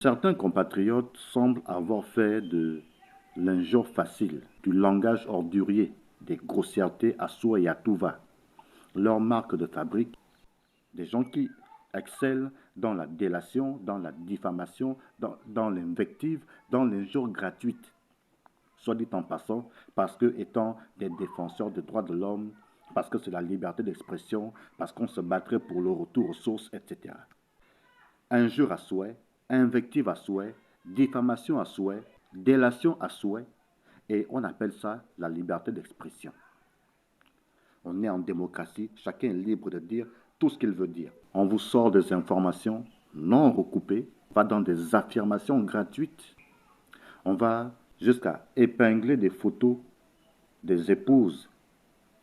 Certains compatriotes semblent avoir fait de l'injure facile, du langage ordurier, des grossièretés à soi et à tout va, leur marque de fabrique, des gens qui excellent dans la délation, dans la diffamation, dans l'invective, dans l'injure gratuite, soit dit en passant, parce que étant des défenseurs des droits de l'homme, parce que c'est la liberté d'expression, parce qu'on se battrait pour le retour aux sources, etc. Injure à souhait, invective à souhait, diffamation à souhait, délation à souhait, et on appelle ça la liberté d'expression. On est en démocratie, chacun est libre de dire tout ce qu'il veut dire. On vous sort des informations non recoupées, va dans des affirmations gratuites, on va jusqu'à épingler des photos des épouses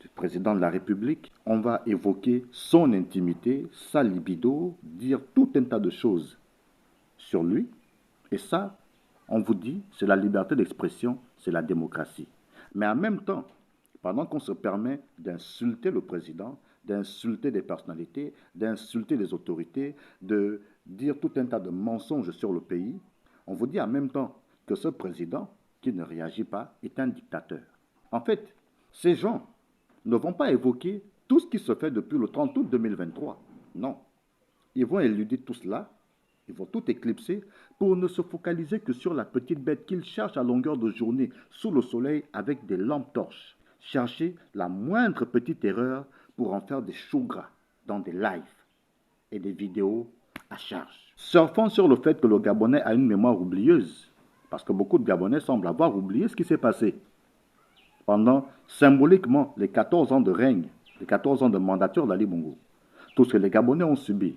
du président de la République, on va évoquer son intimité, sa libido, dire tout un tas de choses sur lui. Et ça, on vous dit, c'est la liberté d'expression, c'est la démocratie. Mais en même temps, pendant qu'on se permet d'insulter le président, d'insulter des personnalités, d'insulter les autorités, de dire tout un tas de mensonges sur le pays, on vous dit en même temps que ce président, qui ne réagit pas, est un dictateur. En fait, ces gens ne vont pas évoquer tout ce qui se fait depuis le 30 août 2023. Non. Ils vont éluder tout cela, ils vont tout éclipser pour ne se focaliser que sur la petite bête qu'ils cherchent à longueur de journée sous le soleil avec des lampes torches. Chercher la moindre petite erreur pour en faire des choux gras dans des lives et des vidéos à charge. Surfant sur le fait que le Gabonais a une mémoire oublieuse, parce que beaucoup de Gabonais semblent avoir oublié ce qui s'est passé pendant symboliquement les 14 ans de règne, les 14 ans de mandature d'Ali Bongo. Tout ce que les Gabonais ont subi,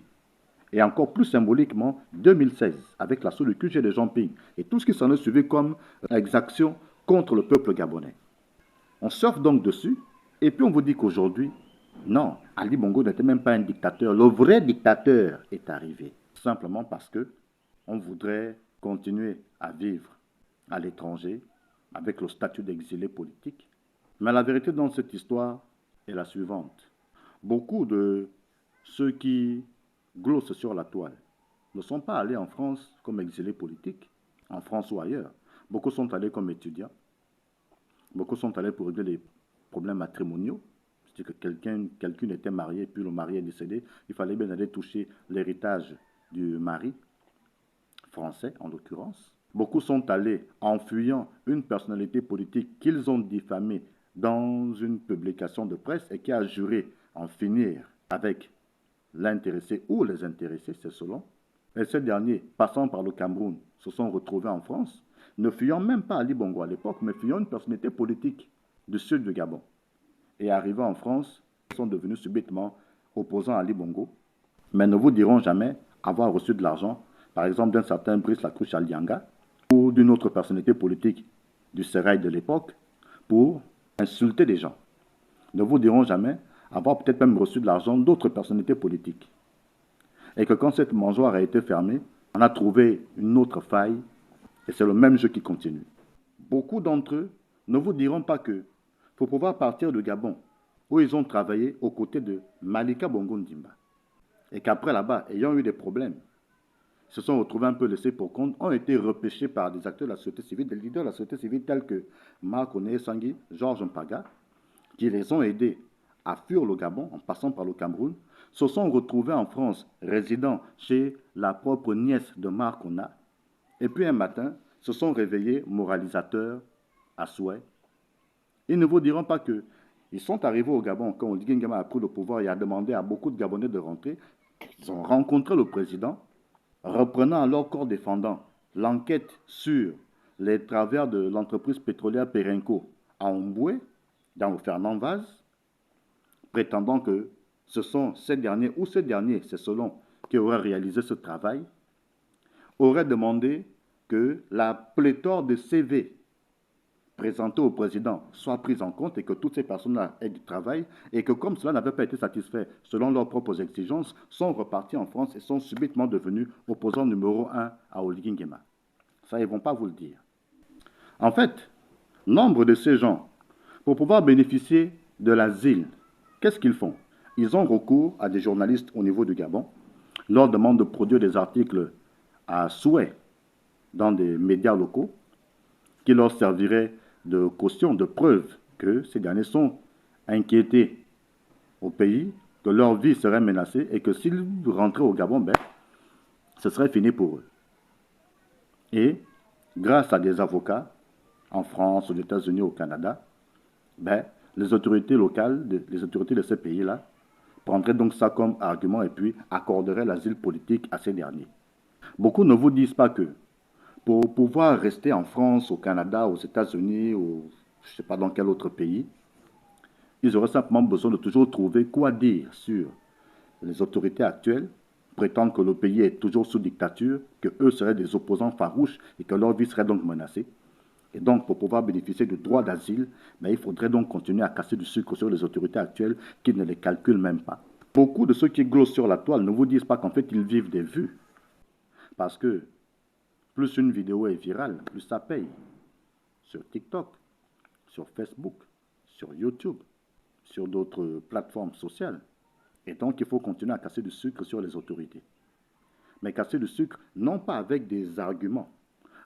et encore plus symboliquement 2016 avec l'assaut du QG de Jean-Ping et tout ce qui s'en est suivi comme exaction contre le peuple gabonais. On surfe donc dessus et puis on vous dit qu'aujourd'hui, non, Ali Bongo n'était même pas un dictateur. Le vrai dictateur est arrivé. Simplement parce que on voudrait continuer à vivre à l'étranger avec le statut d'exilé politique. Mais la vérité dans cette histoire est la suivante. Beaucoup de ceux qui glossent sur la toile ne sont pas allés en France comme exilés politiques, en France ou ailleurs. Beaucoup sont allés comme étudiants. Beaucoup sont allés pour régler les problèmes matrimoniaux. C'est-à-dire que quelqu'un était marié, puis le mari est décédé. Il fallait bien aller toucher l'héritage du mari, français en l'occurrence. Beaucoup sont allés en fuyant une personnalité politique qu'ils ont diffamée dans une publication de presse et qui a juré en finir avec l'intéressé ou les intéressés, c'est selon. Et ces derniers, passant par le Cameroun, se sont retrouvés en France, ne fuyant même pas Ali Bongo à l'époque, mais fuyant une personnalité politique du sud du Gabon. Et arrivant en France, ils sont devenus subitement opposants à Ali Bongo, mais ne vous diront jamais avoir reçu de l'argent, par exemple d'un certain Brice Lacrouche Alianga, ou d'une autre personnalité politique du Sérail de l'époque, pour insulter des gens. Ne vous diront jamais avoir peut-être même reçu de l'argent d'autres personnalités politiques. Et que quand cette mangeoire a été fermée, on a trouvé une autre faille et c'est le même jeu qui continue. Beaucoup d'entre eux ne vous diront pas que faut pouvoir partir de Gabon, où ils ont travaillé aux côtés de Malika Bongo Ndimba. Et qu'après là-bas, ayant eu des problèmes, se sont retrouvés un peu laissés pour compte, ont été repêchés par des acteurs de la société civile, des leaders de la société civile tels que Marc Oné Sangui, Georges Mpaga, qui les ont aidés à fuir le Gabon en passant par le Cameroun, se sont retrouvés en France, résidant chez la propre nièce de Marc Ona, et puis un matin, se sont réveillés moralisateurs à souhait. Ils ne vous diront pas que ils sont arrivés au Gabon quand Oligui Nguema a pris le pouvoir et a demandé à beaucoup de Gabonais de rentrer. Ils ont rencontré le président, reprenant alors corps défendant l'enquête sur les travers de l'entreprise pétrolière Perenco à Omboué, dans le Fernand Vaz, prétendant que ce sont ces derniers, ou ces derniers, c'est selon, qui auraient réalisé ce travail, auraient demandé que la pléthore de CV présentés au président soit prise en compte et que toutes ces personnes-là aient du travail et que comme cela n'avait pas été satisfait selon leurs propres exigences, sont repartis en France et sont subitement devenus opposants numéro 1 à Oligui Nguema. Ça, ils ne vont pas vous le dire. En fait, nombre de ces gens, pour pouvoir bénéficier de l'asile, qu'est-ce qu'ils font? Ils ont recours à des journalistes au niveau du Gabon, leur demandent de produire des articles à souhait dans des médias locaux qui leur serviraient de caution, de preuve que ces derniers sont inquiétés au pays, que leur vie serait menacée et que s'ils rentraient au Gabon, ben, ce serait fini pour eux. Et grâce à des avocats en France, aux États-Unis, au Canada, ben, les autorités locales, les autorités de ces pays-là, prendraient donc ça comme argument et puis accorderaient l'asile politique à ces derniers. Beaucoup ne vous disent pas que pour pouvoir rester en France, au Canada, aux États-Unis, ou je ne sais pas dans quel autre pays, ils auraient simplement besoin de toujours trouver quoi dire sur les autorités actuelles, prétendent que le pays est toujours sous dictature, que eux seraient des opposants farouches et que leur vie serait donc menacée. Et donc, pour pouvoir bénéficier du droit d'asile, il faudrait donc continuer à casser du sucre sur les autorités actuelles qui ne les calculent même pas. Beaucoup de ceux qui glossent sur la toile ne vous disent pas qu'en fait, ils vivent des vues. Parce que plus une vidéo est virale, plus ça paye. Sur TikTok, sur Facebook, sur YouTube, sur d'autres plateformes sociales. Et donc, il faut continuer à casser du sucre sur les autorités. Mais casser du sucre, non pas avec des arguments,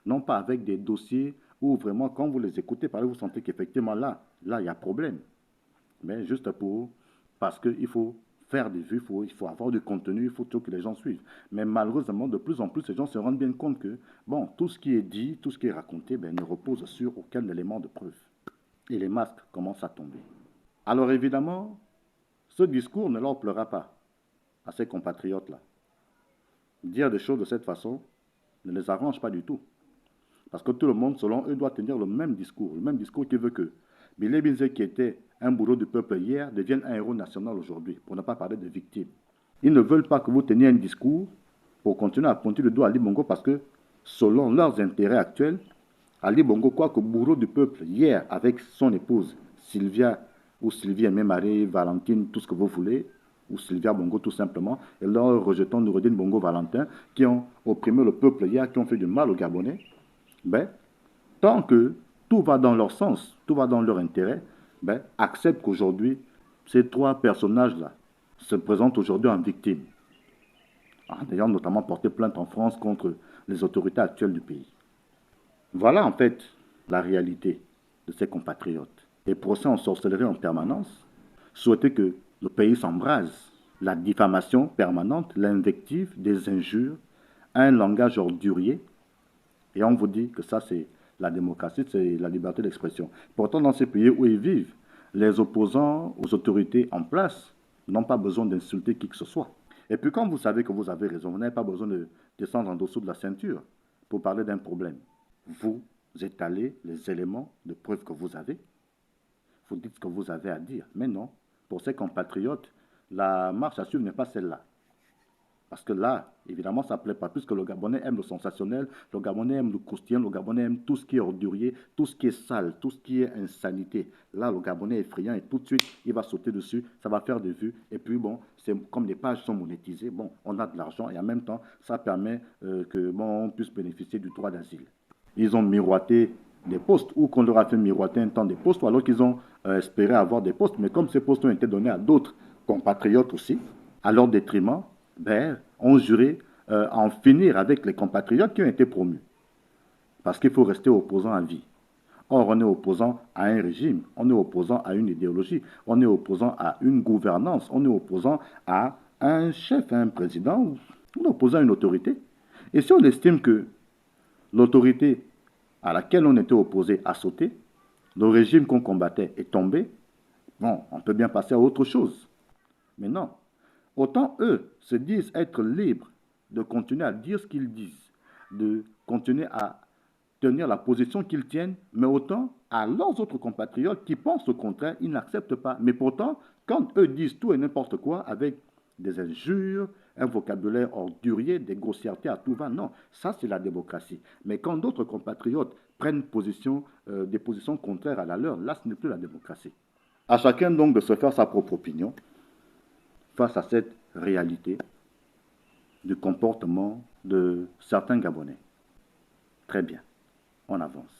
non pas avec des dossiers où vraiment, quand vous les écoutez parler, vous sentez qu'effectivement, là, il y a problème. Mais juste parce qu'il faut faire des vues, il faut avoir du contenu, il faut que les gens suivent. Mais malheureusement, de plus en plus, les gens se rendent bien compte que, bon, tout ce qui est dit, tout ce qui est raconté, ne repose sur aucun élément de preuve. Et les masques commencent à tomber. Alors évidemment, ce discours ne leur plaira pas à ces compatriotes-là. Dire des choses de cette façon ne les arrange pas du tout. Parce que tout le monde, selon eux, doit tenir le même discours qui veut que Billy Binze, qui était un bourreau du peuple hier, devienne un héros national aujourd'hui, pour ne pas parler de victimes. Ils ne veulent pas que vous teniez un discours pour continuer à pointer le doigt à Ali Bongo parce que, selon leurs intérêts actuels, Ali Bongo, quoique bourreau du peuple hier avec son épouse Sylvia, ou Sylvie Aimé-Marie, Valentine, tout ce que vous voulez, ou Sylvia Bongo tout simplement, et leurs rejetons Noureddin Bongo Valentin, qui ont opprimé le peuple hier, qui ont fait du mal aux Gabonais, tant que tout va dans leur sens, tout va dans leur intérêt, accepte qu'aujourd'hui, ces trois personnages-là se présentent aujourd'hui en victimes, en ayant notamment porté plainte en France contre les autorités actuelles du pays. Voilà en fait la réalité de ces compatriotes. Les procès en sorcellerie en permanence, souhaiter que le pays s'embrase, la diffamation permanente, l'invective, des injures, un langage ordurier, et on vous dit que ça c'est la démocratie, c'est la liberté d'expression. Pourtant, dans ces pays où ils vivent, les opposants aux autorités en place n'ont pas besoin d'insulter qui que ce soit. Et puis quand vous savez que vous avez raison, vous n'avez pas besoin de descendre en dessous de la ceinture pour parler d'un problème. Vous étalez les éléments de preuve que vous avez. Vous dites ce que vous avez à dire. Mais non, pour ces compatriotes, la marche à suivre n'est pas celle-là. Parce que là, évidemment, ça ne plaît pas, puisque le Gabonais aime le sensationnel, le Gabonais aime le croustillant, le Gabonais aime tout ce qui est ordurier, tout ce qui est sale, tout ce qui est insanité. Là, le Gabonais est friand et tout de suite, il va sauter dessus, ça va faire des vues. Et puis, bon, c'est comme les pages sont monétisées, bon, on a de l'argent et en même temps, ça permet on puisse bénéficier du droit d'asile. Ils ont miroité des postes, ou qu'on leur a fait miroiter un temps des postes, ou alors qu'ils ont espéré avoir des postes. Mais comme ces postes ont été donnés à d'autres compatriotes aussi, à leur détriment, ont juré en finir avec les compatriotes qui ont été promus. Parce qu'il faut rester opposant à vie. Or, on est opposant à un régime, on est opposant à une idéologie, on est opposant à une gouvernance, on est opposant à un chef, à un président, on est opposant à une autorité. Et si on estime que l'autorité à laquelle on était opposé a sauté, le régime qu'on combattait est tombé, bon, on peut bien passer à autre chose. Mais non. Autant eux se disent être libres de continuer à dire ce qu'ils disent, de continuer à tenir la position qu'ils tiennent, mais autant à leurs autres compatriotes qui pensent le contraire, ils n'acceptent pas. Mais pourtant, quand eux disent tout et n'importe quoi avec des injures, un vocabulaire ordurier, des grossièretés à tout va, non, ça c'est la démocratie. Mais quand d'autres compatriotes prennent des positions contraires à la leur, là ce n'est plus la démocratie. À chacun donc de se faire sa propre opinion face à cette réalité du comportement de certains Gabonais. Très bien, on avance.